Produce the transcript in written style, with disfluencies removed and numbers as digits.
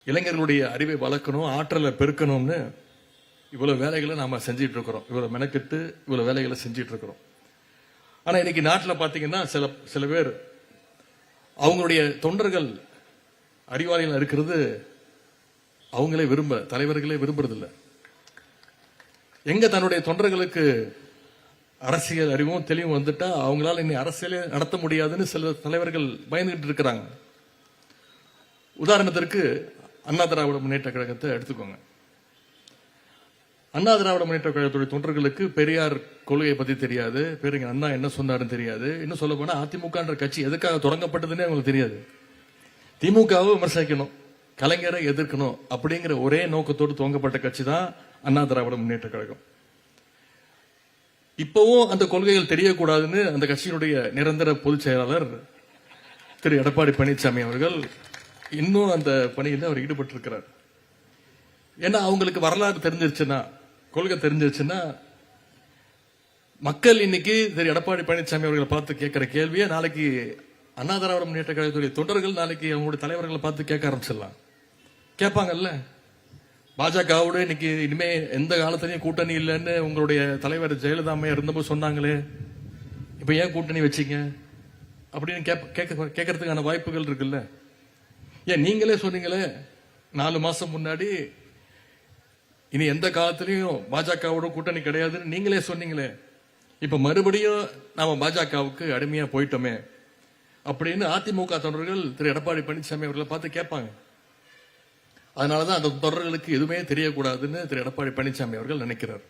இளைஞர்களுடைய அறிவை வளர்க்கணும், ஆற்றலை பெருக்கணும்னு இவ்வளவு வேலைகளை நாம செஞ்சிட்டு இருக்கிறோம். இவ்வளவு மெனக்கெட்டு இவ்வளவு வேலைகளை செஞ்சிட்டு இருக்கிறோம். ஆனா இன்னைக்கு நாட்டில் பாத்தீங்கன்னா சில பேர் அவங்களுடைய தொண்டர்கள் அறிவாளிகள் இருக்கிறது அவங்களே தலைவர்களே விரும்புறது இல்லை. எங்க தன்னுடைய தொண்டர்களுக்கு அரசியல் அறிவும் தெளிவும் வந்துட்டா அவங்களால இன்னும் அரசியலே நடத்த முடியாதுன்னு சில தலைவர்கள் பயந்துகிட்டு இருக்கிறாங்க. உதாரணத்திற்கு அண்ணா திராவிட முன்னேற்ற கழகத்தை எடுத்துக்கோங்க. அண்ணா திராவிட முன்னேற்ற கழகத்துடைய தொண்டர்களுக்கு பெரியார் கொள்கையை பத்தி தெரியாது, பேருங்க அண்ணா என்ன சொன்னாருன்னு தெரியாது. இன்னும் சொல்ல போனா அதிமுக கட்சி எதுக்காக தொடங்கப்பட்டதுன்னே அவங்களுக்கு தெரியாது. திமுகவை விமர்சிக்கணும், கலைஞரை எதிர்க்கணும் அப்படிங்கிற ஒரே நோக்கத்தோடு துவங்கப்பட்ட கட்சி தான் அண்ணா திராவிட முன்னேற்ற கழகம். இப்பவும் அந்த கொள்கைகள் தெரியக்கூடாதுன்னு அந்த கட்சியினுடைய நிரந்தர பொதுச் செயலாளர் திரு எடப்பாடி பழனிசாமி அவர்கள் இன்னும் அந்த பணியில் அவர் ஈடுபட்டிருக்கிறார். ஏன்னா அவங்களுக்கு வரலாறு தெரிஞ்சிருச்சுன்னா, கொள்கை தெரிஞ்சிருச்சுன்னா, மக்கள் இன்னைக்கு திரு எடப்பாடி பழனிசாமி அவர்களை பார்த்து கேட்கிற கேள்வியை நாளைக்கு அண்ணா திராவிட முன்னேற்ற கழகத்துடைய தொண்டர்கள் நாளைக்கு அவங்களுடைய தலைவர்களை பார்த்து கேட்க ஆரம்பிச்சிடலாம். கேட்பாங்கல்ல, பாஜகவோட இன்னைக்கு இனிமே எந்த காலத்திலையும் கூட்டணி இல்லைன்னு உங்களுடைய தலைவர் ஜெயலலிதா அம்மையா இருந்தபோது சொன்னாங்களே, இப்ப ஏன் கூட்டணி வச்சீங்க அப்படின்னு கேட்கறதுக்கான வாய்ப்புகள் இருக்குல்ல. ஏன் நீங்களே சொன்னீங்களே 4 மாசம் முன்னாடி இனி எந்த காலத்திலையும் பாஜகவோட கூட்டணி கிடையாதுன்னு நீங்களே சொன்னீங்களே, இப்ப மறுபடியும் நாம பாஜகவுக்கு அடிமையா போயிட்டோமே அப்படின்னு அதிமுக தொண்டர்கள் திரு எடப்பாடி பழனிசாமி அவர்களை பார்த்து கேட்பாங்க. அதனாலதான் அந்த தொடர்களுக்கு எதுவுமே தெரியக்கூடாதுன்னு திரு எடப்பாடி பழனிசாமி அவர்கள் நினைக்கிறார்.